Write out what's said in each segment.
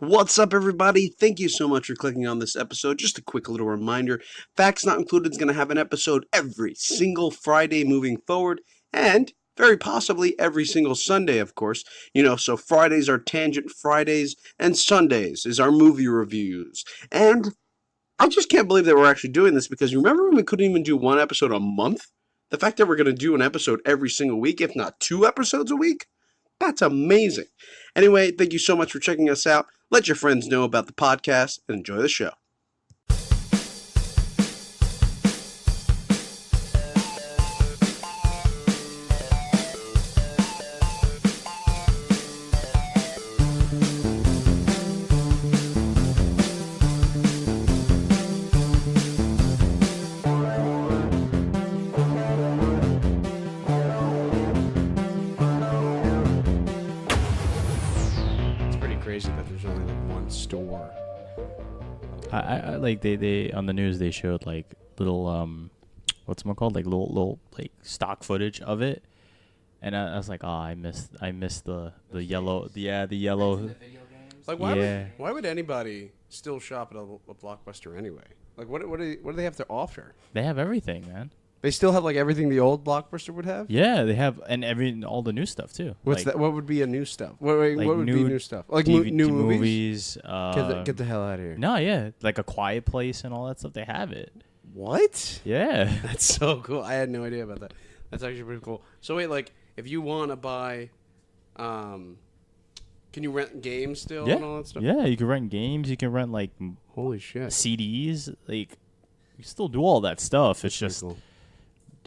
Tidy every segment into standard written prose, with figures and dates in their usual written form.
What's up, everybody? Thank you so much for clicking on this episode. Just a quick little reminder, Facts Not Included is going to have an episode every single Friday moving forward, and very possibly every single Sunday, of course. So Fridays are Tangent Fridays, and Sundays is our movie reviews. And I just can't believe that we're actually doing this, because you remember when we couldn't even do one episode a month? The fact that we're going to do an episode every single week, if not 2 episodes a week? That's amazing. Anyway, thank you so much for checking us out. Let your friends know about the podcast and enjoy the show. I like they on the news they showed like little what's it called, like little like stock footage of it, and I was like, oh, I missed the yellow, the yellow. Like why would anybody still shop at a Blockbuster anyway? Like what do they have to offer? They have everything, man. They still have like everything the old Blockbuster would have? Yeah, they have, and all the new stuff too. What's like, that? What would be a new stuff? What would be new stuff? Like new movies? Get the hell out of here. No, yeah, like A Quiet Place and all that stuff. They have it. What? Yeah, that's so cool. I had no idea about that. That's actually pretty cool. So wait, like if you want to buy, can you rent games still and all that stuff? Yeah, you can rent games. You can rent like holy shit CDs. Like you still do all that stuff. It's just. Cool.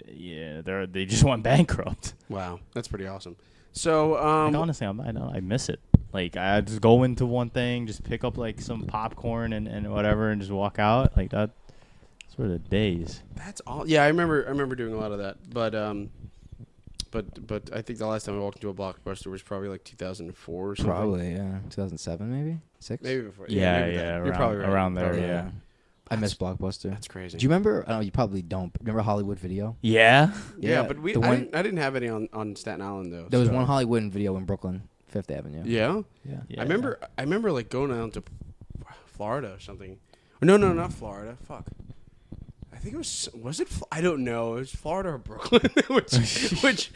Yeah, they just went bankrupt. Wow, that's pretty awesome. So, like, honestly, I miss it. Like, I just go into one thing, just pick up like some popcorn and whatever, and just walk out. Like that. Those were the days. That's all. Yeah, I remember doing a lot of that. But I think the last time I walked into a Blockbuster was probably like 2004 or something. Probably, yeah, 2007 maybe 6. Maybe before. Yeah. You're probably right. Around there. Yeah. I miss Blockbuster. That's crazy. Do you remember? I know you probably don't. Remember Hollywood Video? Yeah. Yeah, but I didn't have any on Staten Island though. There was one Hollywood Video in Brooklyn, 5th Avenue. Yeah. Yeah. I remember like going down to Florida or something. No, not Florida. Fuck. I think it was it? I don't know. It was Florida or Brooklyn, which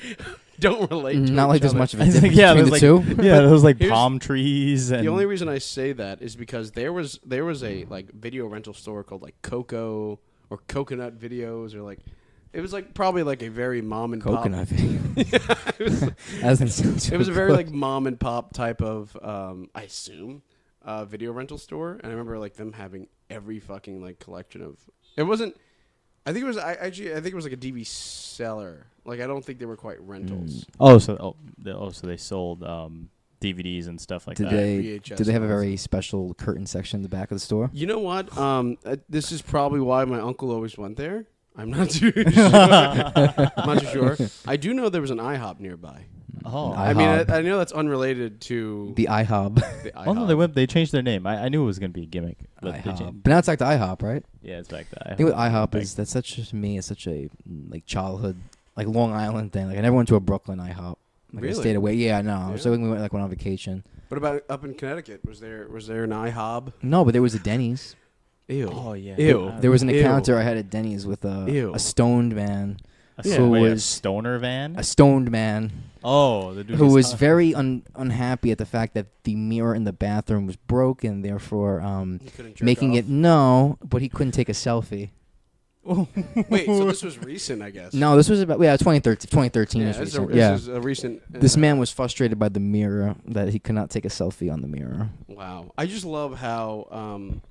don't relate to not like there's other. much of a difference between the two. Yeah, there was like palm trees. And the only reason I say that is because there was a like video rental store called like Coco or Coconut Videos or like it was like probably like a very mom and pop. Coconut Video. It was a very like mom and pop type of I assume video rental store, and I remember like them having every fucking like collection of. It wasn't. I think it was. I think it was like a DV seller. Like I don't think they were quite rentals. So they sold DVDs and stuff like that. Did they have a very special curtain section in the back of the store? You know what? This is probably why my uncle always went there. I'm not too sure. I do know there was an IHOP nearby. Oh, I mean, I know that's unrelated to the IHOP. Oh no, they changed their name. I knew it was gonna be a gimmick, but now it's back to IHOP, right? Yeah, it's back to IHOP. I think what IHOP is, that's such a like childhood, like Long Island thing. Like I never went to a Brooklyn IHOP. Like really? I stayed away. Yeah, no. Yeah. So we went on vacation. What about up in Connecticut? Was there an IHOP? No, but there was a Denny's. Ew. Oh yeah. Ew. There was an encounter I had at Denny's with a stoned man. A stoner van? A stoned man. Oh, the dude who was very unhappy at the fact that the mirror in the bathroom was broken, therefore making it but he couldn't take a selfie. Wait, so this was recent, I guess. No, this was about 2013 was recent. This is a recent. This man was frustrated by the mirror that he could not take a selfie on the mirror. Wow, I just love how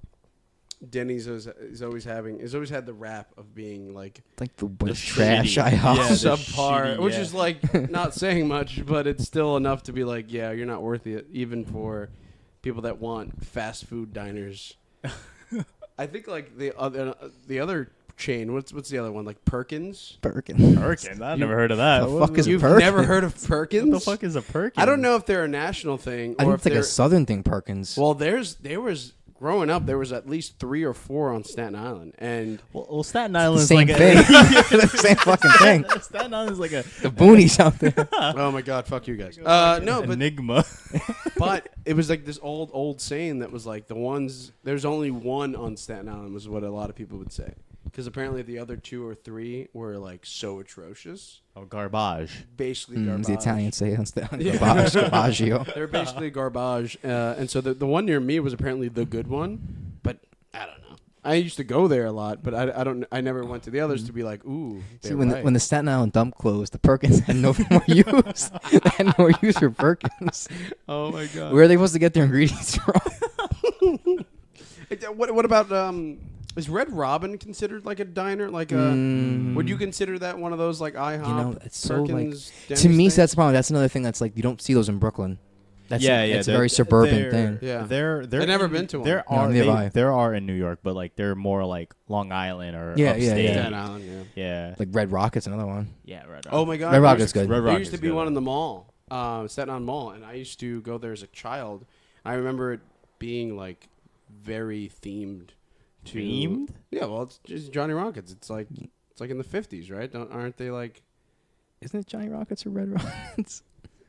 Denny's is always had the rap of being like the trash IHOP, subpar, which is like not saying much, but it's still enough to be like, yeah, you're not worth it, even for people that want fast food diners. I think like the other chain. What's the other one? Like Perkins? Perkins. I've never heard of that. The fuck is You've Perkins? Never heard of Perkins? What the fuck is a Perkins? I don't know if they're a national thing. I or think it's like a southern thing, Perkins. Well, there was growing up, there was at least 3 or 4 on Staten Island, and Well, Staten Island is Same like thing. The same fucking thing. Staten Island is like a The boonies out there. oh my god, fuck you guys. No, but enigma. but it was like this old saying that was like there's only one on Staten Island was what a lot of people would say, because apparently the other 2 or 3 were like so atrocious, Garbage. basically garbage. The Italians say it's the Yeah. garbaggio. They're basically garbage, and so the one near me was apparently the good one, but I don't know. I used to go there a lot, but I never went to the others to be like, ooh. See, when the Staten Island dump closed, the Perkins had no more use. They had no more use for Perkins. oh my god. Where are they supposed to get their ingredients from? What about is Red Robin considered like a diner? Like would you consider that one of those like IHOP? You know, it's so like Perkins, to Denny's me, things? that's the problem. That's another thing that's like you don't see those in Brooklyn. That's it's a they're- very suburban they're- thing. Yeah. They're I've never in- been to one. There No, are nearby. there are in New York, but like they're more like Long Island or Yeah, yeah, upstate. yeah. Staten Island, yeah. Yeah. Like Red Rocket's another one. Yeah, right. Oh my god. Red there Rocket's used- good. Red There Rocket's used to be good. one in the mall, Staten Island Mall, and I used to go there as a child. I remember it being like very themed. Themed? Yeah, well, it's just Johnny Rockets. It's like in the 50s, right? Aren't they like Isn't it Johnny Rockets or Red Rockets?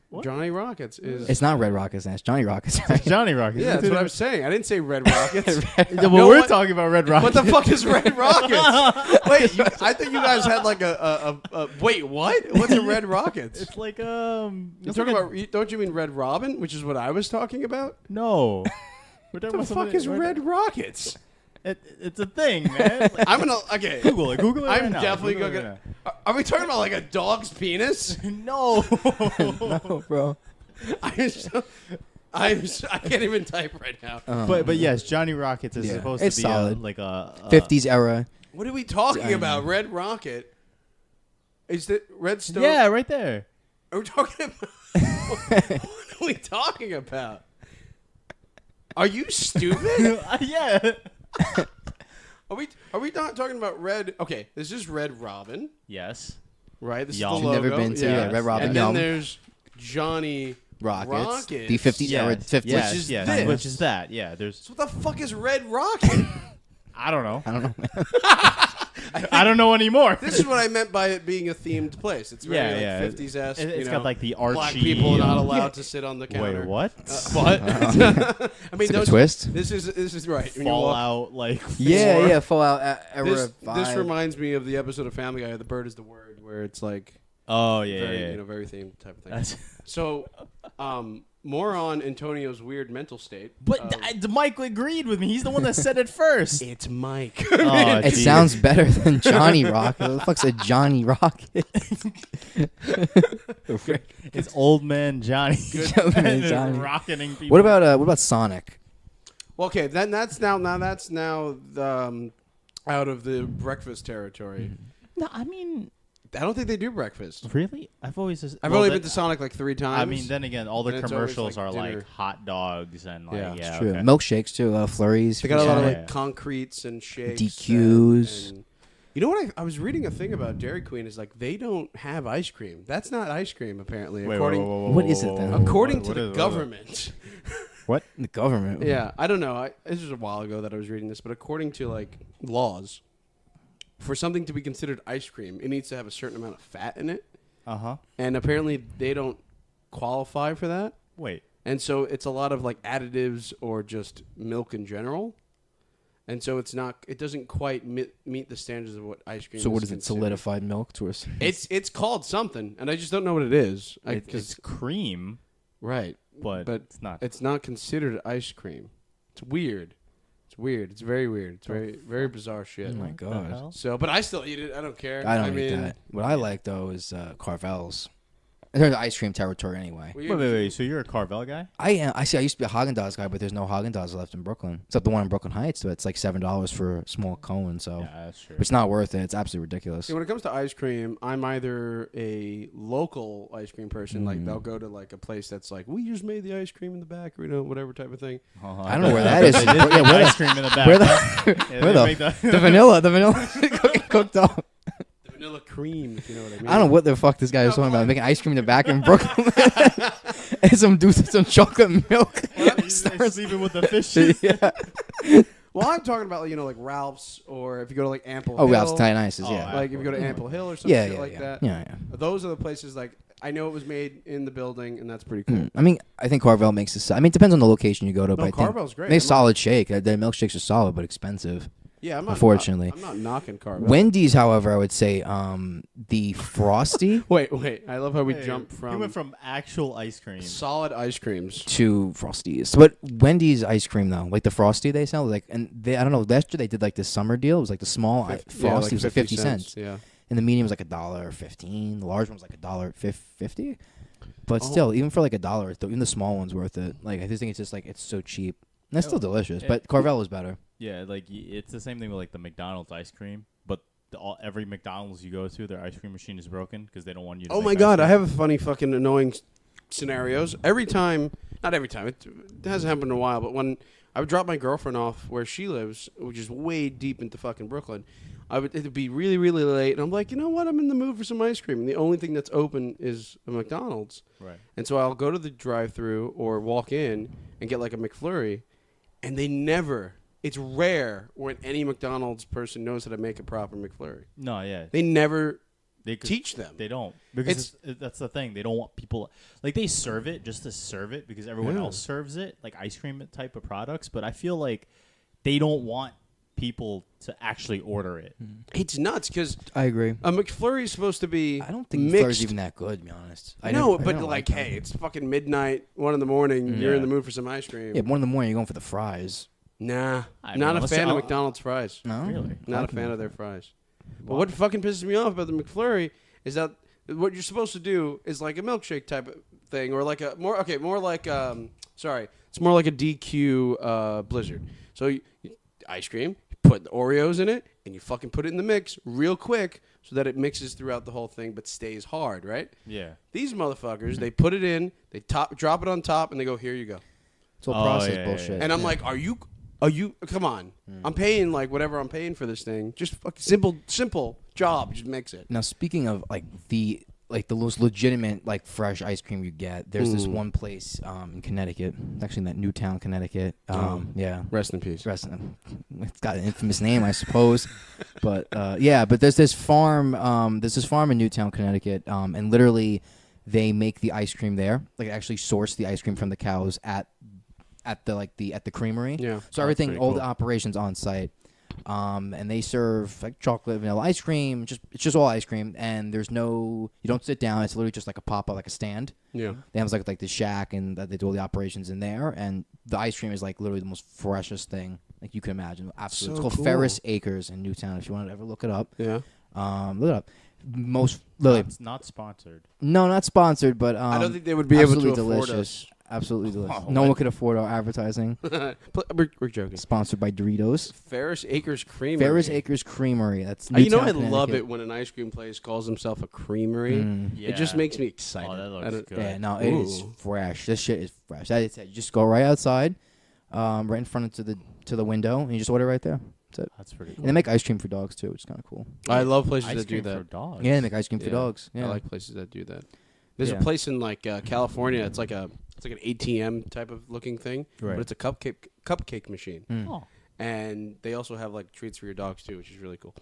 What? Johnny Rockets is? It's not Red Rockets. It's Johnny Rockets. It's Johnny Rockets. Yeah, that's what I was saying. I didn't say Red Rockets. Yeah, but No, we're what- talking about Red Rockets. What the fuck is Red Rockets? Wait, I think you guys had like a wait, what? What's a Red Rockets? It's like You're it's talking like about? Don't you mean Red Robin, which is what I was talking about? no. We're talking What about the fuck something- is Red Rockets? It's a thing, man. Like, I'm gonna okay. Google it. Google it. I'm right now. definitely Google it gonna. right Are we talking about like a dog's penis? now. No. No, bro. I can't even type right now. But yes, Johnny Rockets is Yeah. supposed It's to be solid. like a 50s era. What are we talking about? Red Rocket? Is that Red Stone? Yeah, right there. Are we talking about? What are we talking about? Are you stupid? Yeah. Are we not talking about Red? Okay, this is Red Robin, Yes. right? This Yum. is the Never logo. been to, yeah, Red Robin, And then Yum. there's Johnny Rockets. Rockets. The 50s era. Yes. 50s. Yes. Which is yes. this. Which is that? Yeah. There's. So what the fuck is Red Rocket? I don't know. I don't know. I don't know anymore. This is what I meant by it being a themed place. It's very Yeah, like yeah. 50s esque. It's got like the Archie. black people not allowed to sit on the counter. Wait, what? What? I mean, It's a good don't- twist. This is right. When you walk- Fallout, like. Yeah, floor. yeah. Fallout era This vibe. reminds me of the episode of Family Guy, "The Bird Is the Word," where it's like Oh yeah, very, yeah. very themed type of thing. That's. So, more on Antonio's weird mental state. But Mike agreed with me. He's the one that said it first. It's Mike. Oh, It geez. sounds better than Johnny Rocket. What the fuck's a Johnny Rocket? It's old man Johnny. Old man Johnny. Rocketing people. what about Sonic? Well, okay, then that's now out of the breakfast territory. No, I mean, I don't think they do breakfast. really? I've always. I've only been to Sonic like 3 times. I mean, then again, all the And it's always, commercials like, are dinner. like hot dogs and like Yeah, yeah, it's True. okay. Milkshakes too. Flurries. they got a lot of Yeah. like concretes and shakes, DQs. and you know what? I was reading a thing about Dairy Queen. Is like they don't have ice cream. That's not ice cream, apparently. Wait, according What is it then? according What to is- the what is- government. What? The government. Yeah, I don't know. This was a while ago that I was reading this, but according to like laws, for something to be considered ice cream, it needs to have a certain amount of fat in it, Uh huh. and apparently they don't qualify for that. Wait. And so it's a lot of like additives or just milk in general. And so it doesn't quite meet the standards of what ice cream So is what is it? considered. Solidified milk to us? It's called something, and I just don't know what it is. It's cream, right, but but it's not. it's not considered ice cream. It's weird. It's weird. It's very weird. It's very bizarre shit. Oh my What the god. hell? So, but I still eat it. I don't care. I don't eat mean, that. What I like though is Carvel's. They're the ice cream territory anyway. well, Wait. So you're a Carvel guy? I used to be a Haagen-Dazs guy, but there's no Haagen-Dazs left in Brooklyn except the one in Brooklyn Heights. So it's like $7 for a small cone. So Yeah, that's true. it's not worth it. It's absolutely ridiculous. See, when it comes to ice cream, I'm either a local ice cream person, like they'll go to like a place that's like, we just made the ice cream in the back, or whatever type of thing. I don't know where that is. They did Yeah, make where ice the- cream in the back. where the- huh? Yeah, where they the make the vanilla cooked up. The vanilla cream, if you know what I mean. I don't know what the fuck this guy is talking about. Making ice cream in the back in Brooklyn. and some chocolate milk. Starts sleeping with the fishes. Yeah. Well, I'm talking about like Ralph's, or if you go to like Ample Oh, Hill. Ralph's Italian Ices, Oh, yeah. Like if you go to Ample Hill or something Yeah, like yeah. that. Yeah, yeah. Those are the places like I know it was made in the building, and that's pretty cool. I mean, I think Carvel makes it. I mean, it depends on the location you go to. No, but I think Carvel's great. they I'm solid shake. Their milkshakes are solid, but expensive. Yeah, I'm not. Unfortunately. I'm not knocking Carvel. Wendy's, however, I would say the Frosty Wait. I love how we Hey, jump from You went from actual ice cream. solid ice creams. to Frosties. But Wendy's ice cream though, like the Frosty they sell, like, and they, I don't know, last year they did like this summer deal. It was like the small Frosty was like 50 cents. Yeah. And the medium was like $1.15. The large one was like $1.50. But Oh. still, even for like $1, even the small one's worth it. Like I just think it's just like it's so cheap. And that's still delicious. Yeah. But Carvel is better. Yeah, like it's the same thing with like the McDonald's ice cream, but every McDonald's you go to, their ice cream machine is broken because they don't want you to. Oh make my ice God, I cream. have a funny fucking annoying scenarios. Every time, not every time, it hasn't happened in a while, but when I would drop my girlfriend off where she lives, which is way deep into fucking Brooklyn, it'd be really, really late, and I'm like, you know what, I'm in the mood for some ice cream, and the only thing that's open is a McDonald's. Right. And so I'll go to the drive-thru or walk in and get like a McFlurry, and they never. It's rare when any McDonald's person knows how to make a proper McFlurry. No, yeah. They never They could- teach them. They don't because that's the thing. They don't want people like they serve it just to serve it because everyone Yeah. else serves it, like ice cream type of products. But I feel like they don't want people to actually order it. It's nuts because I agree. a McFlurry is supposed to be I don't think mixed. McFlurry's even that good, to be honest. I No, never- I but don't like, them. hey, it's fucking midnight, 1 a.m. You're in Yeah. the mood for some ice cream. Yeah, 1 in the morning, you're going for the fries. Nah, I not mean, a unless fan you- of McDonald's fries. No? Really? Not a fan of their fries. But what fucking pisses me off about the McFlurry is that what you're supposed to do is like a milkshake type of thing, or like it's more like a DQ Blizzard. So ice cream, you put the Oreos in it, and you fucking put it in the mix real quick so that it mixes throughout the whole thing but stays hard, right? Yeah. These motherfuckers, they put it in, they drop it on top, and they go, here you go. It's all Oh, processed yeah, bullshit. yeah. And I'm like, are you? Come on. I'm paying like whatever I'm paying for this thing. Just fucking simple job. Just mix it. Now, speaking of like the most legitimate like fresh ice cream you get, there's this one place in Connecticut. It's actually in that Newtown, Connecticut. Yeah. Rest in peace. It's got an infamous name, I suppose. But but there's this farm. In Newtown, Connecticut, and literally they make the ice cream there. Like actually source the ice cream from the cows at the creamery. Yeah. So everything, pretty all cool. the operations on site. And they serve like chocolate, vanilla ice cream. It's just all ice cream, and you don't sit down. It's literally just like a pop up, like a stand. Yeah. They have like the shack, and they do all the operations in there. And the ice cream is like literally the most freshest thing like you can imagine. Absolutely, So it's called cool. Ferris Acres in Newtown. If you want to ever look it up, Yeah. look it up. Literally, It's not sponsored. no, not sponsored, but I don't think they would be able to absolutely afford delicious. Absolutely delicious. Oh, No what? one could afford our advertising. us. We're joking. Sponsored by Doritos. Ferris Acres Creamery. Ferris Acres Creamery. That's You know, I Newtown, love Connecticut. it when an ice cream place calls himself a creamery. Yeah. It just makes me excited. Oh, that I looks don't- good. Yeah, no, it is Ooh. fresh. This shit is fresh. That's it. You just go right outside, right in front of to the window, and you just order right there. That's it. That's pretty And cool. they make ice cream for dogs too, which is kind of cool. I love places Ice that do cream for that. dogs. Yeah, they make ice cream for Yeah. dogs. Yeah, I like places that do that. There's Yeah. a place in like California. It's like an ATM type of looking thing, Right. but it's a cupcake machine. Mm. Oh. And they also have like treats for your dogs too, which is really cool.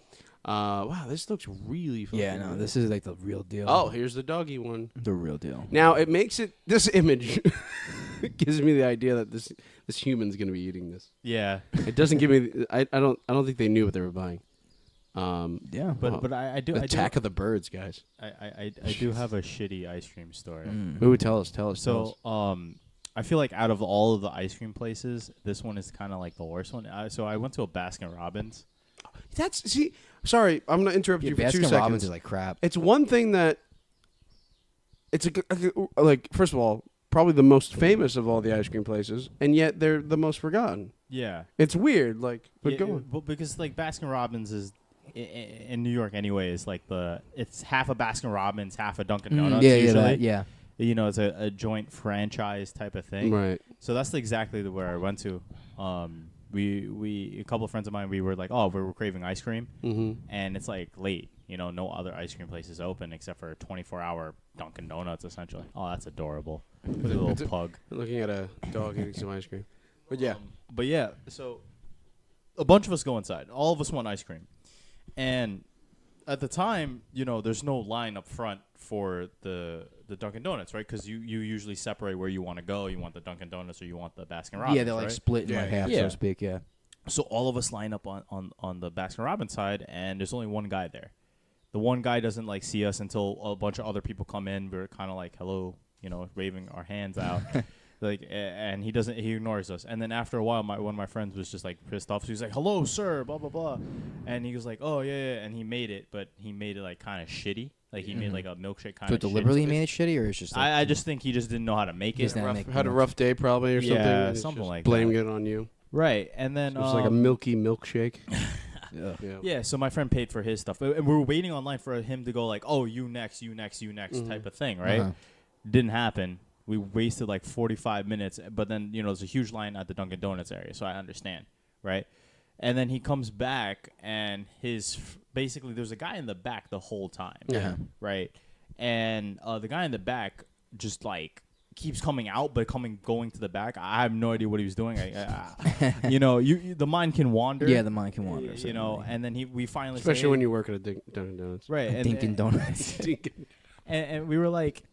Wow, this looks really fucking Yeah, no, good. this is like the real deal. Oh, here's the doggy one. the real deal. Now it makes it. This image gives me the idea that this human's gonna be eating this. Yeah. It doesn't give me. I don't think they knew what they were buying. Yeah, But I do Attack of the Birds, guys. I do have a shitty ice cream story. Ooh, tell us. So I feel like out of all of the ice cream places, this one is kind of like the worst one. So I went to a Baskin Robbins. Sorry, I'm gonna interrupt yeah you for 2 Baskin seconds. Robbins is like crap. It's one thing that it's like first of all, probably the most famous of all the ice cream places, and yet they're the most forgotten. Yeah. It's weird, like, but Yeah, go on. But because like Baskin Robbins is in New York anyway, is like it's half a Baskin Robbins, half a Dunkin' Donuts. yeah, usually. that, yeah. You know, it's a joint franchise type of thing. Right. So that's exactly where I went to. We a couple of friends of mine, we were like, oh, we were craving ice cream, Mm-hmm. and it's like late. You know, no other ice cream place is open except for a 24-hour Dunkin' Donuts, essentially. Oh, that's adorable. With a little pug. Looking at a dog eating some ice cream. But yeah. But yeah, so a bunch of us go inside. All of us want ice cream. And at the time, you know, there's no line up front for the Dunkin' Donuts, right? Because you usually separate where you want to go. You want the Dunkin' Donuts or you want the Baskin Robbins, Yeah, they're like right? split in like half, so to speak. Yeah. So all of us line up on the Baskin Robbins side, and there's only one guy there. The one guy doesn't like see us until a bunch of other people come in. We're kind of like, hello, you know, waving our hands out. Like, and he ignores us. And then after a while, one of my friends was just like pissed off. So he's like, hello, sir, blah, blah, blah. And he was like, oh, yeah. And he made it, but he made it like kind of shitty. Like he made like a milkshake kind So of deliberately shitty. made it shitty, or it's just like, I just think he just didn't know how to make it. Just didn't make Had a rough day probably or something. Yeah, and it's something just like blaming that. it on you. Right. And then So it's like a milky milkshake. Yeah, so my friend paid for his stuff. And we were waiting online for him to go like, oh, you next type of thing, right? Uh-huh. Didn't happen. We wasted like 45 minutes, but then, you know, there's a huge line at the Dunkin' Donuts area, so I understand, right? And then he comes back, and basically there's a guy in the back the whole time, right? And the guy in the back just like keeps coming out, but going to the back. I have no idea what he was doing. You know, the mind can wander. yeah, the mind can wander. You know, and then we finally Especially say, when you work at a Dunkin' Donuts. right, and, Dunkin' Donuts. and we were like,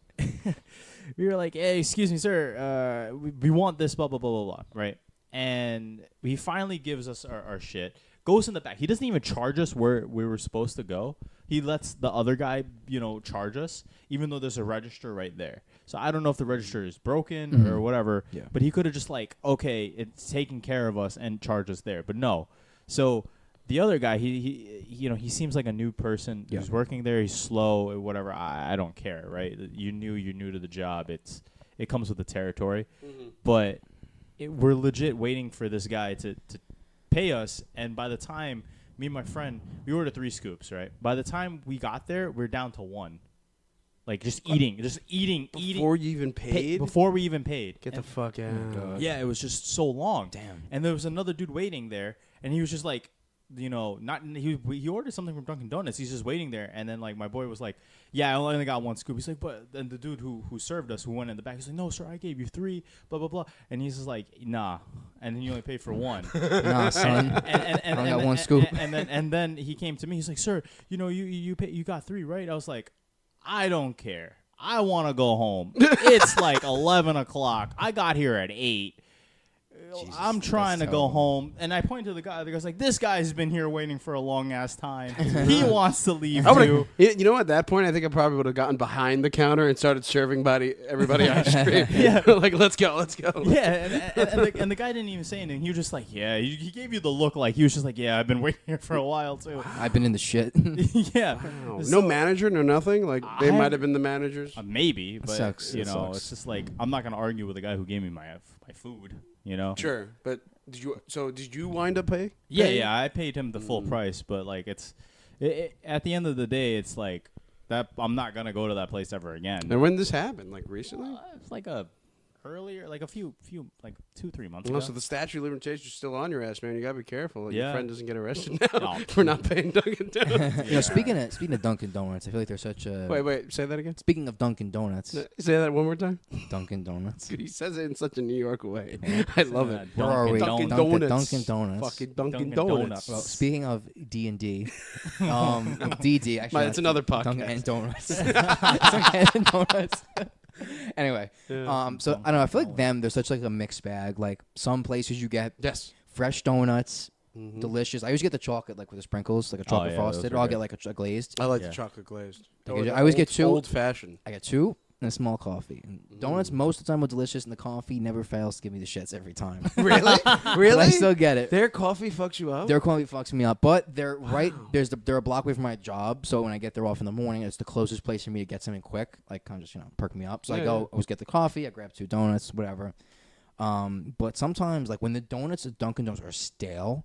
hey, excuse me, sir, we want this, blah blah blah blah blah, right? And he finally gives us our shit. Goes in the back. He doesn't even charge us where we were supposed to go. He lets the other guy, you know, charge us, even though there's a register right there. So I don't know if the register is broken or whatever. Yeah. But he could have just like, okay, it's taking care of us and charge us there. But no. So the other guy, he you know, he seems like a new person who's working there. He's slow or whatever. I don't care, right? You're new to the job. It comes with the territory. But we're legit waiting for this guy to pay us, and by the time me and my friend, we ordered 3 scoops, right? By the time we got there, we're down to 1. Like just eating Before you even paid? before we even paid. Get the fuck out. Yeah, it was just so long. Damn. And there was another dude waiting there, and he was just like, you know, he ordered something from Dunkin' Donuts. He's just waiting there, and then like my boy was like, "Yeah, I only got 1 scoop." He's like, "But then the dude who served us, who went in the back, he's like, no, sir, I gave you 3, blah blah blah." And he's just like, "Nah," and then you only paid for 1. Nah, son. And I only got 1 scoop. And then he came to me. He's like, "Sir, you know, you got 3, right?" I was like, "I don't care. I want to go home. It's like 11 o'clock. I got here at 8. Jesus, I'm trying to that's go terrible. home." And I point to the guy. The guy's like, "This guy's been here waiting for a long ass time. He wants to leave too." You know, at that point, I think I probably would have gotten behind the counter and started serving everybody ice cream. Yeah. Like, let's go. Yeah, and the guy didn't even say anything. He was just like, yeah, he gave you the look like he was just like, yeah, I've been waiting here for a while too. I've been in the shit. Yeah. No So- manager, no nothing. Like they I might have- have been the managers. Maybe, but sucks. you It know, sucks. it's just like I'm not gonna argue with the guy who gave me my food. You know. Sure, but did you wind up paying? Yeah, I paid him the full price, but like at the end of the day, it's like that. I'm not gonna go to that place ever again. And when this happened? Like recently? It's like earlier, like a few like 2-3 months Oh, ago. so the statute of limitations is still on your ass, man. You gotta be careful. Like Yeah. Your friend doesn't get arrested now No. for not paying Dunkin' Donuts. You know, speaking of Dunkin' Donuts, I feel like there's such a. Wait, say that again. Speaking of Dunkin' Donuts, Say that one more time. Dunkin' Donuts. He says it in such a New York way. I love it. Where are we? Dunkin' Dunkin' Donuts. Donuts. Fucking Dunkin' Dunkin' Donuts. Donuts. Well, speaking of D&D, DD actually. It's another podcast. Dunkin' Donuts. Dunkin' Donuts. Anyway, Yeah. so I don't know. I feel like there's such like a mixed bag. Like some places you get Yes. fresh donuts, Mm-hmm. delicious. I always get the chocolate like with the sprinkles, like a chocolate yeah, those frosted, are or I'll good. get like a glazed. I like Yeah. the chocolate glazed. I always get 2. Old fashioned. I get 2 and a small coffee. And donuts most of the time are delicious, and the coffee never fails to give me the shits every time. Really? But I still get it. Their coffee fucks you up? Their coffee fucks me up, but they're right. They're a block away from my job, so when I get there off in the morning, it's the closest place for me to get something quick, like kind of just perk me up. So I Yeah, go, yeah. always get the coffee. I grab 2 donuts, whatever. But sometimes, like when the donuts at Dunkin' Donuts are stale,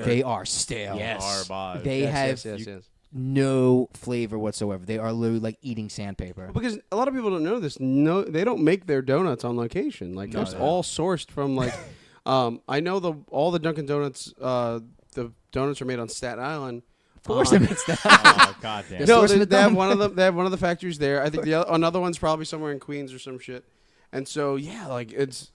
they are stale. Yes. Garbage. They have yes. no flavor whatsoever. They are literally like eating sandpaper. Because a lot of people don't know this. No, they don't make their donuts on location. Like it's all sourced from like. I know all the Dunkin' Donuts. The donuts are made on Staten Island. course it makes that. Oh goddamn. Yes. No, Source they have McDonald's. one of them. They have one of the factories there. I think another one's probably somewhere in Queens or some shit. And so yeah, like it's.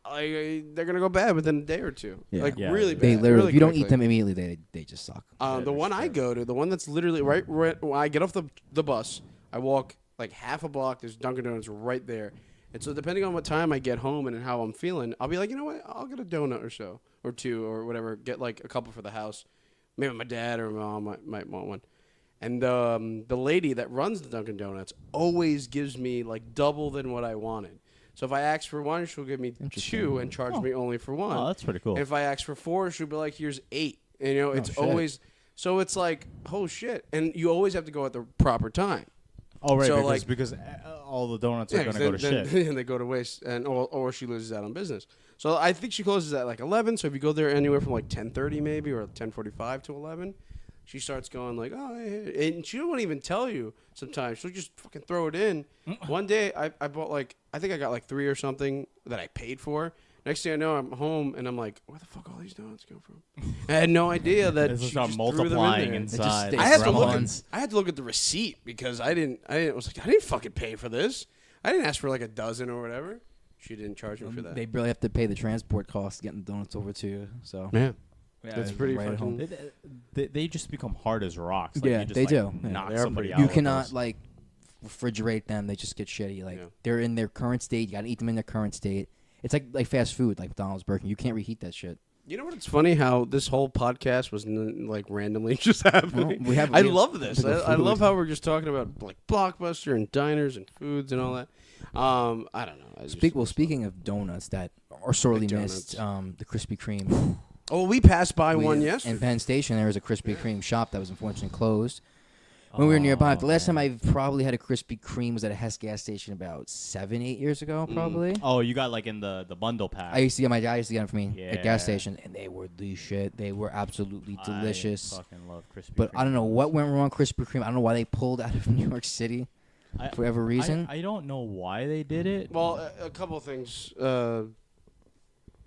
They're gonna go bad within a day or two. Yeah. Like Yeah. really bad. They literally, really if you don't quickly. eat them immediately, they just suck. The one I go to, the one that's literally right when I get off the bus, I walk like half a block. There's Dunkin' Donuts right there, and so depending on what time I get home and how I'm feeling, I'll be like, you know what, I'll get a donut or so, or two, or whatever. Get like a couple for the house. Maybe my dad or my mom might want one. And the lady that runs the Dunkin' Donuts always gives me like double than what I wanted. So if I ask for one, she'll give me two and charge me only for one. Oh, that's pretty cool. And if I ask for four, she'll be like, "Here's 8." And, you know, it's shit. always so it's like, oh shit, and you always have to go at the proper time. Oh right, So, because all the donuts are Yeah, gonna go to shit. and they go to waste, and or she loses out on business. So I think she closes at like 11. So if you go there anywhere from like 10:30 maybe or 10:45 to 11, she starts going like, oh, and she won't even tell you. Sometimes she'll just fucking throw it in. One day I bought like I think I got like 3 or something that I paid for. Next thing I know, I'm home and I'm like, where the fuck all these donuts come from? I had no idea that This she is not just threw them in multiplying there. inside. They I had to grandma look. ones. I had to look at the receipt because I was like, I didn't fucking pay for this. I didn't ask for like a dozen or whatever. She didn't charge me for that. They barely have to pay the transport costs getting the donuts over to you. So Yeah. Yeah, That's it's pretty right at fucking. home. They just become hard as rocks. Like, Yeah, you just, they like, do. Yeah, knock they are somebody pretty out. you with cannot those. like refrigerate them. They just get shitty. Like Yeah. they're in their current state. You gotta eat them in their current state. It's like fast food, like McDonald's, Burger King. You can't reheat that shit. You know what? It's funny how this whole podcast was like randomly just happening. Well, I love this. typical I love food. how we're just talking about like BlockBuster and diners and foods and all that. I don't know. Speaking of donuts that are sorely McDonald's. missed, the Krispy Kreme. Oh, we passed by one In yesterday. Penn Station, there was a Krispy Kreme shop that was unfortunately closed. When we were nearby, the last time I probably had a Krispy Kreme was at a Hess gas station about 7-8 years ago, probably. Oh, you got like in the bundle pack. I used to get my dad used to get them for me at Yeah. gas station, and they were the shit. They were absolutely delicious. I fucking love Krispy But Kreme. I don't know what went wrong, Krispy Kreme. I don't know why they pulled out of New York City for whatever reason. I don't know why they did it. Well, a couple of things.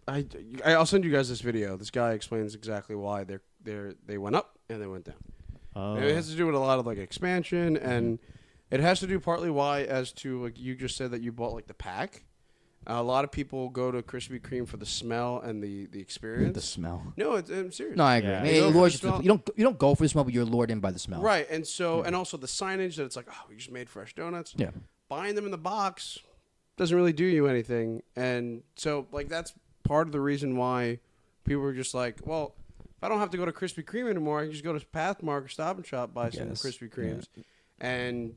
I'll send you guys this video. This guy explains exactly why they went up and they went down. Oh. And it has to do with a lot of like expansion, and it has to do partly why, as to like you just said that you bought like the pack. A lot of people go to Krispy Kreme for the smell and the experience. The smell. No, I'm serious. No, I agree. Yeah. Hey, You go for Lord, the smell. you don't go for the smell, but you're lured in by the smell. Right, and so and also the signage that it's like, oh, we just made fresh donuts. Yeah. Buying them in the box doesn't really do you anything, and so like that's part of the reason why people were just like, well, if I don't have to go to Krispy Kreme anymore, I can just go to Pathmark or Stop and Shop, buy some Yes. Krispy Kremes, and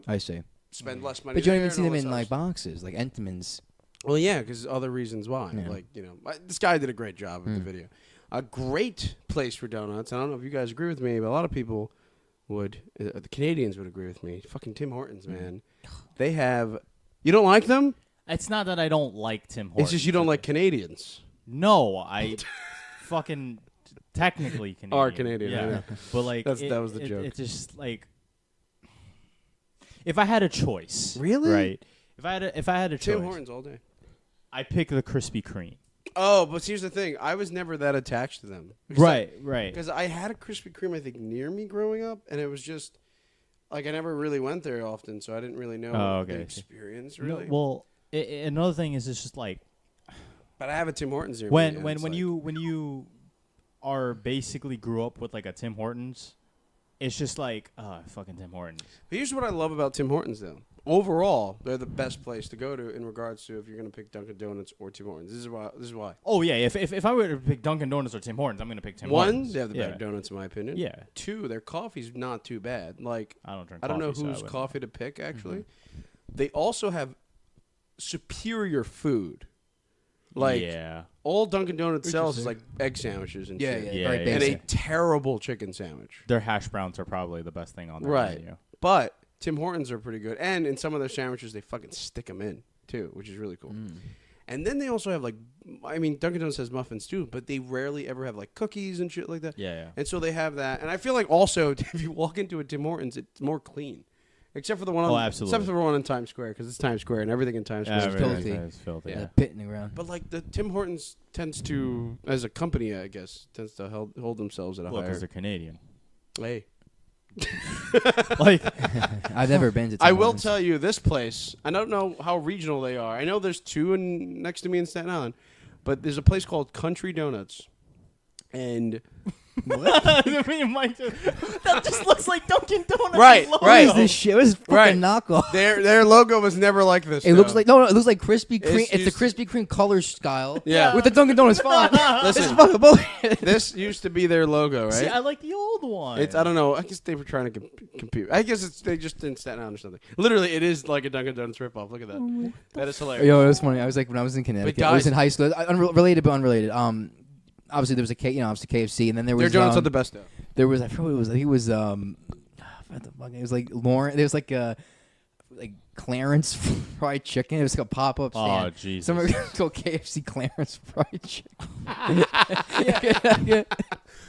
I see. spend less money. But you don't there even see and them all in this like other boxes, like Entenmann's. stuff. Well, yeah, because other reasons why. Yeah. Like this guy did a great job with the video. A great place for donuts. I don't know if you guys agree with me, but a lot of people would. The Canadians would agree with me. Fucking Tim Hortons, man. They have. You don't like them? It's not that I don't like Tim Hortons. It's just you don't like Canadians. No, I fucking technically Canadian. Are Canadian, I Yeah. know. But like That was the joke. It's just like if I had a choice. Really? Right. If I had a choice, Tim Hortons all day. I pick the Krispy Kreme. Oh, but here's the thing. I was never that attached to them. Right. Because I had a Krispy Kreme, I think, near me growing up, and it was just like I never really went there often, so I didn't really know Oh, the okay. experience No, really. well, another thing is it's just like But I have a Tim Hortons near me. when and when it's when like- you are basically grew up with like a Tim Hortons, it's just like fucking Tim Hortons. But here's what I love about Tim Hortons, though. Overall, they're the best place to go to in regards to if you're going to pick Dunkin' Donuts or Tim Hortons. This is why. Oh yeah, if I were to pick Dunkin' Donuts or Tim Hortons, I'm gonna pick Tim One, Hortons. they have the yeah. better donuts, in my opinion. Yeah. Two, their coffee's not too bad. Like I don't drink. I don't know coffee, so I whose wouldn't- coffee to pick, actually. They also have superior food. Like, yeah. all Dunkin' Donuts sells is like egg sandwiches and Yeah, shit. yeah, Yeah, very yeah. And a basic. terrible chicken sandwich. Their hash browns are probably the best thing on their Right. menu. But Tim Hortons are pretty good. And in some of their sandwiches, they fucking stick them in, too, which is really cool. And then they also have, like, I mean, Dunkin' Donuts has muffins, too, but they rarely ever have, like, cookies and shit like that. Yeah, yeah. And so they have that. And I feel like also, if you walk into a Tim Hortons, it's more clean. Except for the one, absolutely. except for the one in Times Square, because it's Times Square and everything in Times Square Yeah, is right, filthy. right, it's filthy. Yeah. The pit in the ground. But like the Tim Hortons tends to, as a company, I guess, tends to hold themselves at a Well, higher. because they're Canadian. Hey. Like, I've never been to. Tim I will Hortons. tell you this place. I don't know how regional they are. I know there's two next to me in Staten Island, but there's a place called Country Donuts, and that just looks like Dunkin' Donuts. Right, logo. right. What is this shit? What is fucking Right. knockoff? their logo was never like this. It looks like it looks like Krispy Kreme. It's It's the used- Krispy Kreme color style. Yeah. with the Dunkin' Donuts font. This is Listen. fucking bullshit. this used to be their logo, right? See, I like the old one. It's I don't know. I guess they were trying to compete. I guess they just didn't Staten Island or something. Literally, it is like a Dunkin' Donuts ripoff. Look at that. That is hilarious. Yo, it was funny. I was like when I was in Connecticut. I was guys- in high school. Related but unrelated. Obviously there was obviously KFC, and then there Their was donuts are the best though. there was I forget what it was. I think it was what the fuck? It was like Lauren. There was like Clarence fried chicken. It was like a pop up Oh, stand. Jesus. Somewhere called KFC Clarence fried chicken.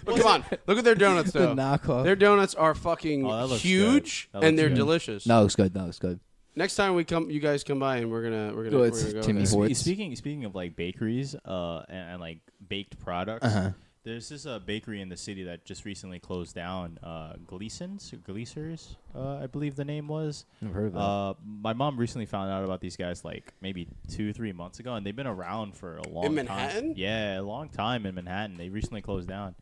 But come on, look at their donuts The though. knockoff. Their donuts are fucking Oh, that looks huge good. That and looks they're good. delicious. No, it's good. No, it's good. Next time you guys come by and we're gonna Oh, it's go Timmy there. Hortons. Speaking of like bakeries, and like baked products, Uh-huh. there's this bakery in the city that just recently closed down. Gleasers, I believe the name was. Never heard of that. My mom recently found out about these guys like maybe 2-3 months ago, and they've been around for a long time. Manhattan? Yeah, a long time in Manhattan. They recently closed down.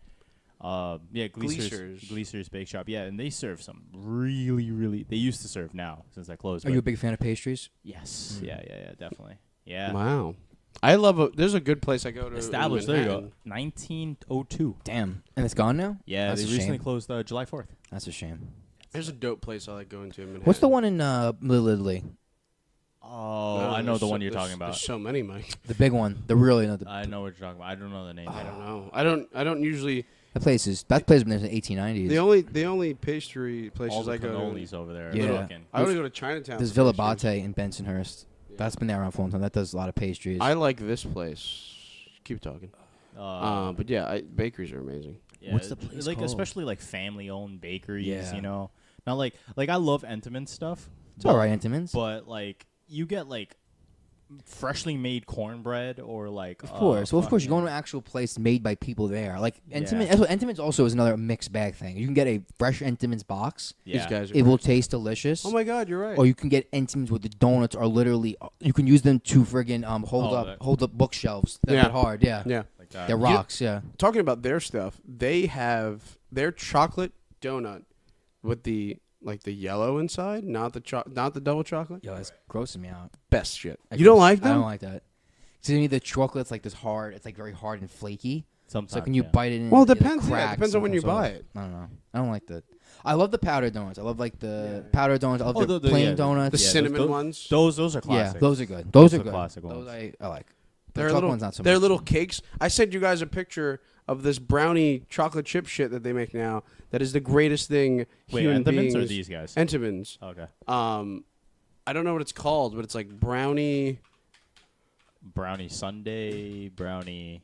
Gleasers. Gleasers Bake Shop. Yeah, and they serve some really. They used to serve now since I closed. Are but you a big fan of pastries? Yes. Yeah, definitely. Yeah. Wow. I love there's a good place I go to. Established. in There you go. Manhattan. 1902. Damn. And it's gone now? Yeah, That's they a recently shame. closed July 4th. That's a shame. There's a dope place I like going to in Manhattan. What's the one in Lily? Oh, No, I know there's the one so- you're there's- talking about. There's so many, Mike. The big one. The really not the. I know what you're talking about. I don't know the name. I don't know. I don't usually. That place has been there since the 1890s. The only pastry All places the I go to. cannolis over there. Yeah. Yeah. I only go to Chinatown. There's for Villa pastries. Bate in Bensonhurst. That's been there around for a long time. That does a lot of pastries. I like this place. Keep talking. But yeah, bakeries are amazing. Yeah, What's the place like called? especially like family-owned bakeries. Yeah. You know, not like I love Entenmann's stuff. it's all right, Entenmann's. But like you get like freshly made cornbread or like Of course. Well, of course, you're going fucking- to an actual place made by people there. Like Entenmann. Yeah. That's what Entenmann's also is another mixed bag thing. You can get a fresh Entenmann's box. Yeah. These guys are. It will great. taste delicious. Oh my God, you're right. Or you can get Entenmann's with the donuts are literally. You can use them to friggin' hold up bookshelves. That Yeah. get hard. Yeah. Yeah. like that. They're rocks. Yeah. Talking about their stuff, they have their chocolate donut with the yellow inside, not the double chocolate. Yo, that's grossing me out. Best shit. You don't like I them? don't like that. To me, the chocolate's like this hard. It's like very hard and flaky. Sometimes It's like when you yeah. bite it in. Well, it like, depends. Yeah, it cracks depends on when you sometimes. buy it. I don't know. I don't like that. I love the powdered donuts. I love like the powdered donuts. I love the the- plain yeah, donuts. The Yeah, cinnamon those- ones. Those are yeah, classic. those are good. Those are the good. classic Those ones. I like. The They're chocolate little. ones not so They're much. little cakes. I sent you guys a picture of this brownie chocolate chip shit that they make now. That is the greatest thing Wait, human Entenmann's beings. or these guys? Entenmann's. Okay. I don't know what it's called, but it's like brownie. Brownie sundae, brownie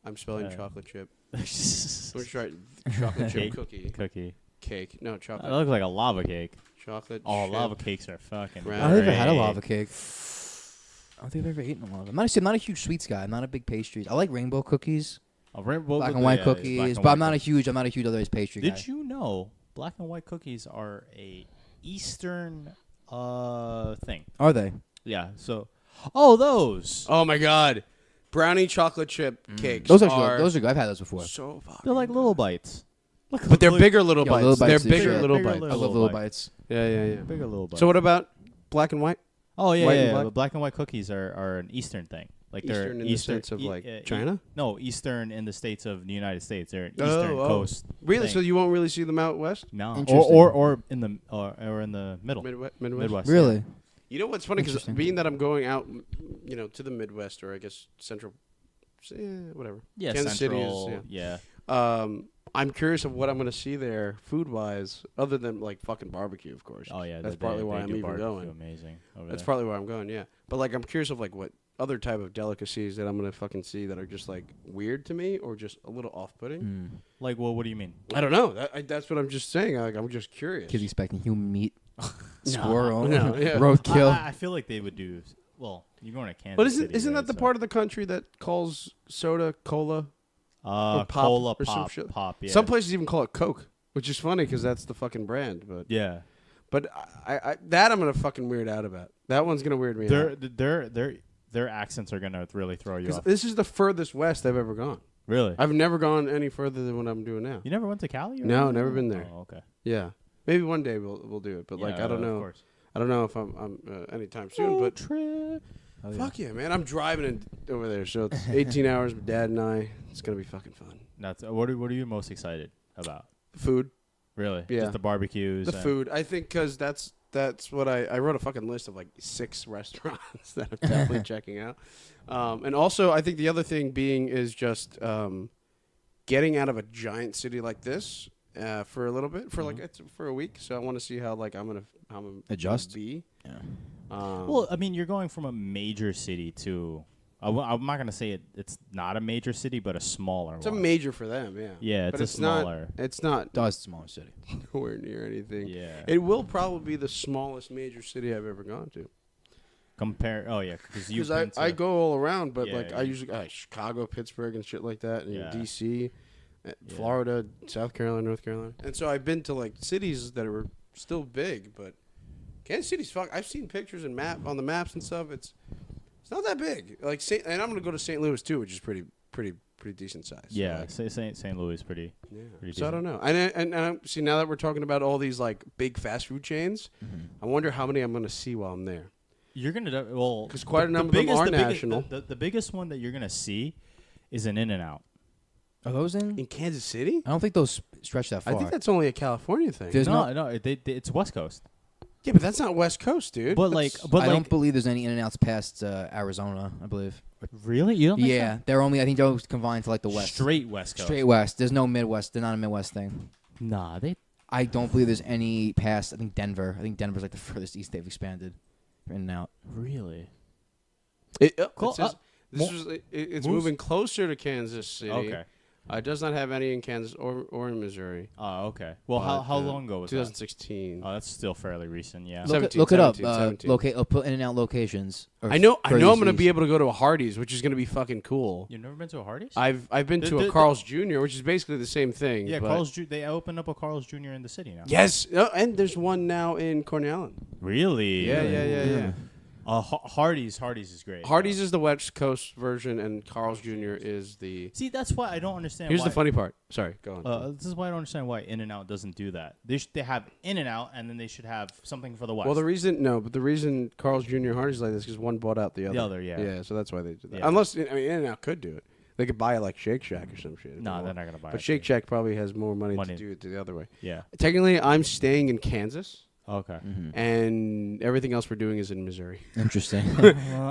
I'm spelling Uh, chocolate chip. Let's try chocolate chip Cake. cookie cookie. No That chocolate. looks like a lava cake. Chocolate. Oh, chip. lava cakes are fucking. Right. I don't think I've had a great. lava cake. I don't think I've ever eaten a lava. I'm not a huge sweets guy. I'm not a big pastries. I like rainbow cookies, black and white cookies, but I'm not a huge other pastry guy. Did you know black and white cookies are a Eastern thing? Are they? Yeah. So, those. Oh my God, brownie chocolate chip cakes. Those are good. Those are good. I've had those before. so fucking. They're like little bites. But they're bigger little Yo, bites. little bites They're is bigger shit. little Bigger bites. I little love little bite. bites. Yeah. Bigger little bites. So what about black and white? Oh yeah, white yeah, and yeah. black? But black and white cookies are an Eastern thing. Like they're Eastern in the sense of like China? No, Eastern in the states of the United States. They're an Oh, Eastern oh. Coast. Really? thing. So you won't really see them out west? No, Interesting. or in the middle. Midwest. Midwest. Really? You know what's funny? Because Interesting. being that I'm going out, to the Midwest or I guess Central, whatever. Yeah, Kansas Central. City is. Yeah. I'm curious of what I'm going to see there food wise, other than like fucking barbecue, of course. Oh yeah. That's they- partly they why I'm do even barbecue going. Amazing. Over That's there. partly why I'm going. Yeah, but like I'm curious of like what other type of delicacies that I'm gonna fucking see that are just like weird to me or just a little off-putting. Like, well, what do you mean? I don't know. That's what I'm just saying. Like, I'm just curious. Kids expecting human meat, squirrel, No, yeah. roadkill. I feel like they would do. Well, you're going to Kansas. But City, isn't right? that the So- part of the country that calls soda cola? or pop cola or some pop shit? pop? Yeah. Some places even call it Coke. which is funny because that's the fucking brand. Yeah. But that I'm gonna fucking weird out about. That one's gonna weird me out. Their accents are gonna really throw you Because off. this is the furthest west I've ever gone. Really? I've never gone any further than what I'm doing now. You never went to Cali? Or No, anything? never been there. Oh, okay. Yeah, maybe one day we'll do it. But like Yeah, I don't know. Of course. I don't know if I'm anytime soon. But trip. Oh, yeah. fuck yeah, man! I'm driving over there, so it's 18 hours with Dad and I. It's gonna be fucking fun. That's what are you most excited about? Food, Really? Yeah. Just the barbecues. the food. I think because that's what I wrote a fucking list of like 6 restaurants that I'm definitely checking out. And also, I think the other thing being is just getting out of a giant city like this for a little bit, for like for a week. So I want to see how like I'm gonna Adjust? be. Yeah. Well, I mean, you're going from a major city to. I'm not gonna say it's not a major city, but a smaller It's one. a major for them, yeah. Yeah, but it's a smaller. It's not Does smaller city. nowhere near anything. Yeah. It will probably be the smallest major city I've ever gone to. Oh yeah, because you've Because been to. I go all around, but Yeah, like I usually Chicago, Pittsburgh, and shit like that, and Yeah. D.C., Florida, South Carolina, North Carolina, and so I've been to like cities that were still big, but Kansas City's fuck. I've seen pictures and on the maps and stuff. It's not that big. Like and I'm gonna go to St. Louis too, which is pretty decent size. Yeah, So, like, St. Louis is pretty. yeah. Pretty So I don't know. And see, now that we're talking about all these like big fast food chains, I wonder how many I'm gonna see while I'm there. You're gonna well 'Cause quite a number of them are the national. The biggest one that you're gonna see is an In-N-Out. Are those in? In Kansas City? I don't think those stretch that far. I think that's only a California thing. There's No, it's West Coast. Yeah, but that's not West Coast, dude. But I don't believe there's any In-N-Outs past Arizona. I believe. really, you don't? Think Yeah, they're only. I think they're confined to like the west. Straight West Coast. Straight west. There's no Midwest. They're not a Midwest thing. Nah, they. I don't believe there's any past. I think Denver. I think Denver's like the furthest east they've expanded. In and out. Really? Cool. It's Moose? moving closer to Kansas City. Okay. It does not have any in Kansas or in Missouri. Oh, okay. Well, But, how long ago was that? 2016. Oh, that's still fairly recent. Yeah. Look it up. 17. Locate. Put in and out locations. I know. I'm furthest going to east. be able to go to a Hardee's, which is going to be fucking cool. You've never been to a Hardee's? I've been to a Carl's Jr., which is basically the same thing. Yeah, but Carl's. They opened up a Carl's Jr. in the city now. Yes, and there's one now in Corn Island. Really? Yeah. Hardee's is great. Hardee's is the West Coast version, and Carl's Jr. is the. See, that's why I don't understand. Here's why, the funny part. Sorry, go on. This is why I don't understand why In-N-Out doesn't do that. They have In-N-Out, and then they should have something for the West. Well, the reason Carl's Jr. and Hardee's like this is one bought out the other. The other, yeah. Yeah, so that's why they do that. Yeah. Unless In-N-Out could do it. They could buy it like Shake Shack or some shit. if No, they they're want. not gonna buy But it. Shake Shack probably has more money Money. to do it the other way. Yeah. Technically, I'm staying in Kansas, Okay. and everything else we're doing is in Missouri. Interesting.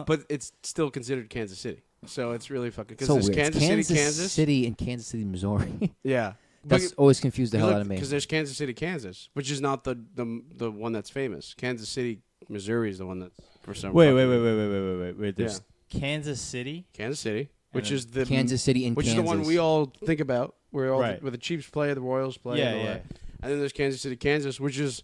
But it's still considered Kansas City, so it's really fucking because so there's weird. Kansas City, Kansas. City, and Kansas City, Missouri. Yeah, That's always confused the hell out of me. because there's Kansas City, Kansas, which is not the one that's famous. Kansas City, Missouri is the one that's for some. Wait. fucking- There's Kansas City. Kansas City, which then is the Kansas City and which Kansas. is the one we all think about, where Right. where the Chiefs play, the Royals play, Yeah, and all yeah. that. And then there's Kansas City, Kansas, which is,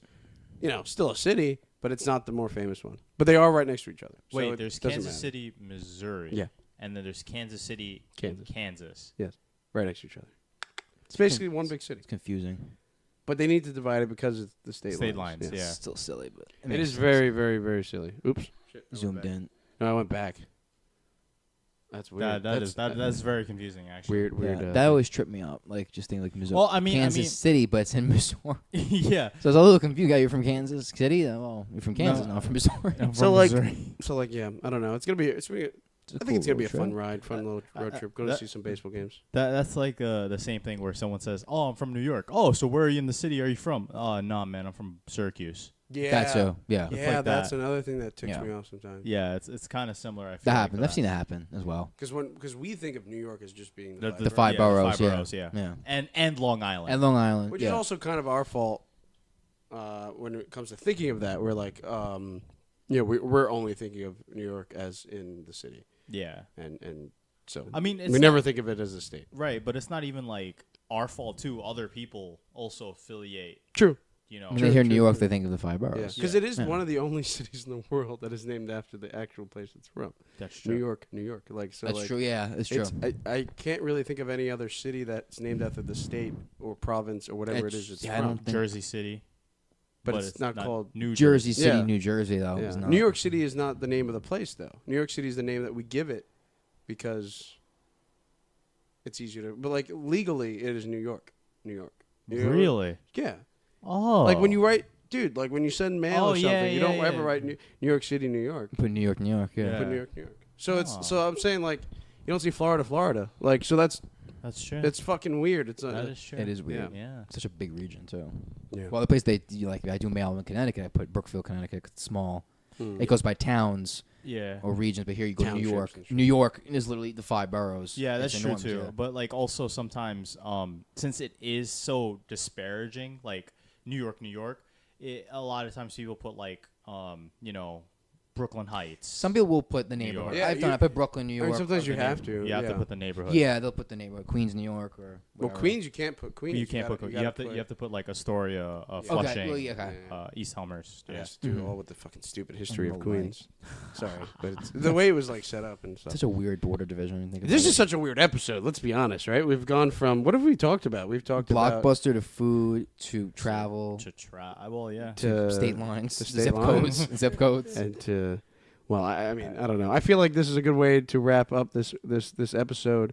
still a city, but it's not the more famous one. But they are right next to each other. So Wait, it there's doesn't Kansas matter. City, Missouri. Yeah. And then there's Kansas City, Kansas. Kansas. Yes, right next to each other. It's basically one big city, It's confusing. but they need to divide it because of the state lines, yeah. Still silly, but It is very, very, very silly. Oops. Shit, I went zoomed back. in. No, I went back. That's weird. That's very confusing actually. weird. Yeah, that always tripped me up. Like just thinking like Missouri. Well, I mean- Kansas City, but it's in Missouri. Yeah. So I was a little confused. You're from Kansas City. Well, you're from Kansas, not from Missouri. So yeah, I don't know. It's gonna be. I think it's gonna be a fun ride, fun little road trip. Go to that- see some baseball games. That's like the same thing where someone says, "Oh, I'm from New York." "Oh, so where are you in the city? Are you from?" "Oh, no, man, I'm from Syracuse." Yeah, That's so. Yeah, yeah, like that's that. another thing that ticks Yeah. me off sometimes. Yeah, it's kind of similar. I feel that like happens. I've seen that happen as well. Because we think of New York as just being The The five boroughs. Five boroughs, yeah. yeah. And Long Island. And Long Island. which yeah. is also kind of our fault when it comes to thinking of that. We're like, we're only thinking of New York as in the city, yeah. and so I mean, we never think of it as a state. Right, but it's not even like our fault too. Other people also affiliate. True. you know. When they hear New York, they think of the five boroughs. Because Yeah. it is one of the only cities in the world that is named after the actual place it's from. That's true. New York. Like so. That's like, true. Yeah, it's true. I can't really think of any other city that's named after the state or province or whatever it is it's I from. don't think Jersey City. But it's not called New Jersey City, Yeah. New Jersey, though. Yeah. Is not. New York City is not the name of the place, though. New York City is the name that we give it because it's easier to. But like legally, it is New York. New York. Really? Yeah. Oh. Like when you write, dude. Like when you send mail Oh, or something, yeah, you yeah, don't ever yeah. write New York City, New York. Put New York, New York. Yeah. Yeah. Put New York, New York. So it's Oh. so I'm saying like you don't see Florida, Florida. Like so that's true. it's fucking weird. It's that is true. It is weird. Yeah. Such a big region too. Yeah. Well, the place like I do mail in Connecticut. I put Brookfield, Connecticut. 'Cause it's small. It goes by towns Yeah. or regions, but here you go to New Townships York. and shit. New York is literally the five boroughs. Yeah, that's It's true enormous, too. yeah. But like also sometimes, since it is so disparaging, like New York, a lot of times people put like, you know, Brooklyn Heights. Some people will put the New neighborhood. York. Yeah, I've done. I put Brooklyn, New I York. mean, sometimes you The have neighbor- to. You have to put the neighborhood. Yeah, they'll put the neighborhood. Queens, New York, or Well, whatever. Queens, you can't put Queens. You can't gotta- put. You gotta have to. put- You have to put like Astoria, Okay, Flushing, well, yeah, okay. East Elmhurst. It Yeah. has to do Mhm. all with the fucking stupid history of No way. Queens. Sorry, but it's, the way it was like set up and stuff. Such a weird border division. When you think This about is such a weird episode. Let's be honest, right? We've gone from what have we talked about? We've talked about Blockbuster to food to travel To try. Well, yeah. to state lines, to zip state codes, lines. zip codes. and to. Well, I mean, I don't know. I feel like this is a good way to wrap up this episode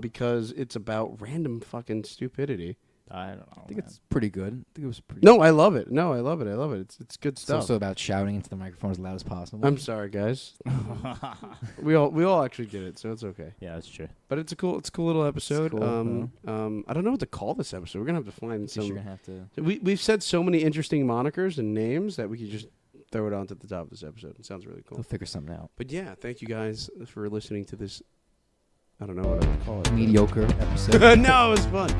because it's about random fucking stupidity. I don't know. I think it's pretty good. I think it was pretty. No, I love it. No, I love it. I love it. It's good It's stuff. also about shouting into the microphone as loud as possible. I'm sorry, guys. we all actually did it, so it's okay. Yeah, that's true. But it's a cool little episode. cool, I don't know what to call this episode. We're gonna have to find I guess you're some. gonna have to. We've said so many interesting monikers and names that we could just throw it onto the top of this episode. It sounds really They'll cool. figure something out. But yeah, thank you guys for listening to this. I don't know what I would call it. Mediocre episode. No, it was fun.